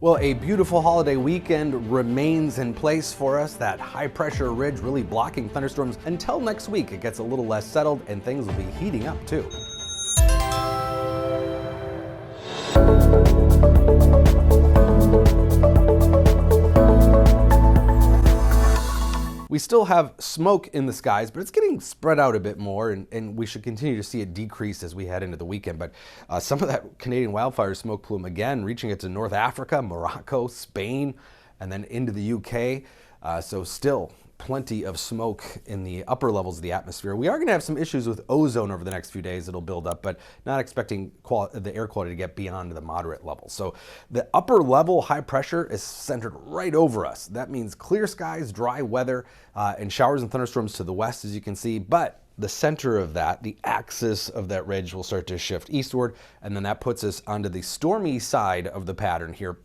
Well, a beautiful holiday weekend remains in place for us. That high pressure ridge really blocking thunderstorms until next week. It gets a little less settled and things will be heating up too. We still have smoke in the skies, but it's getting spread out a bit more, and we should continue to see it decrease as we head into the weekend. But some of that Canadian wildfire smoke plume, again, reaching it to North Africa, Morocco, Spain, and then into the UK. So still plenty of smoke in the upper levels of the atmosphere. We are going to have some issues with ozone over the next few days. It'll build up, but not expecting the air quality to get beyond the moderate level. So the upper level high pressure is centered right over us. That means clear skies, dry weather, and showers and thunderstorms to the west, as you can see. But the center of that, the axis of that ridge, will start to shift eastward, and then that puts us onto the stormy side of the pattern here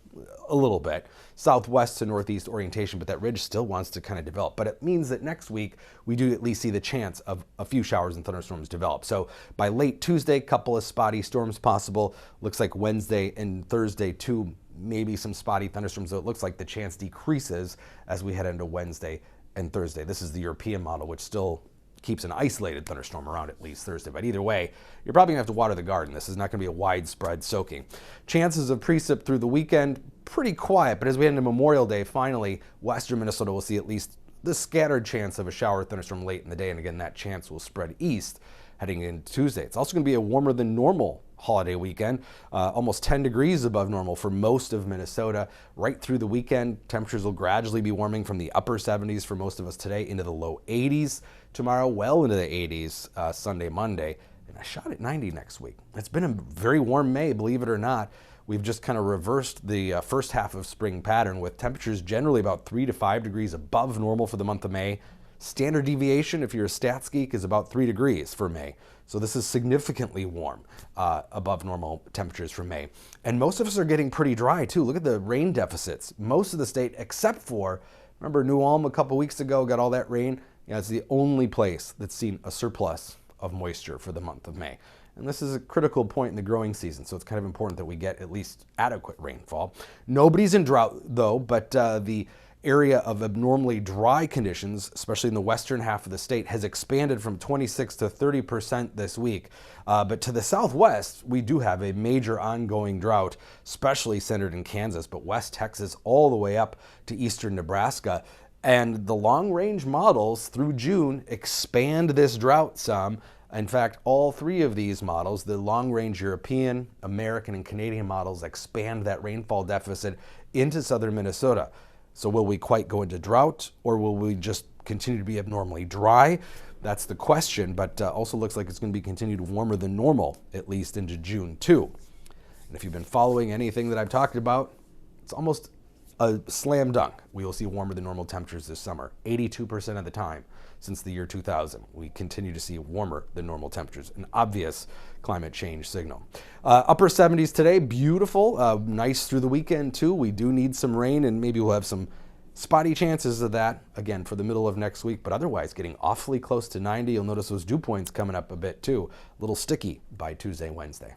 a little bit, southwest to northeast orientation, but that ridge still wants to kind of develop. But it means that next week we do at least see the chance of a few showers and thunderstorms develop. So by late Tuesday, couple of spotty storms possible. Looks like Wednesday and Thursday too, maybe some spotty thunderstorms. So it looks like the chance decreases as we head into Wednesday and Thursday. This is the European model, which still keeps an isolated thunderstorm around at least Thursday. But either way, you're probably gonna have to water the garden. This is not gonna be a widespread soaking. Chances of precip through the weekend, pretty quiet, but as we head into Memorial Day, finally, western Minnesota will see at least the scattered chance of a shower thunderstorm late in the day. And again, that chance will spread east heading into Tuesday. It's also gonna be a warmer than normal holiday weekend, almost 10 degrees above normal for most of Minnesota. Right through the weekend, temperatures will gradually be warming from the upper 70s for most of us today into the low 80s tomorrow, well into the 80s Sunday, Monday, and a shot at 90 next week. It's been a very warm May, believe it or not. We've just kind of reversed the first half of spring pattern with temperatures generally about 3 to 5 degrees above normal for the month of May. Standard deviation, if you're a stats geek, is about 3 degrees for May. So this is significantly warm above normal temperatures for May. And most of us are getting pretty dry too. Look at the rain deficits. Most of the state, except for, remember New Ulm a couple weeks ago, got all that rain? Yeah, it's the only place that's seen a surplus of moisture for the month of May. And this is a critical point in the growing season, so it's kind of important that we get at least adequate rainfall. Nobody's in drought though, but the area of abnormally dry conditions, especially in the western half of the state, has expanded from 26 to 30% this week. But to the southwest, we do have a major ongoing drought, especially centered in Kansas, but West Texas all the way up to eastern Nebraska. And the long-range models through June expand this drought some. In fact, all three of these models, the long-range European, American, and Canadian models, expand that rainfall deficit into southern Minnesota. So will we quite go into drought, or will we just continue to be abnormally dry? That's the question, but also looks like it's going to be continued warmer than normal, at least into June too. And if you've been following anything that I've talked about, it's almost a slam dunk. We will see warmer than normal temperatures this summer, 82% of the time since the year 2000. We continue to see warmer than normal temperatures, an obvious climate change signal. Upper 70s today, beautiful, nice through the weekend too. We do need some rain, and maybe we'll have some spotty chances of that again for the middle of next week, but otherwise getting awfully close to 90. You'll notice those dew points coming up a bit too, a little sticky by Tuesday, Wednesday.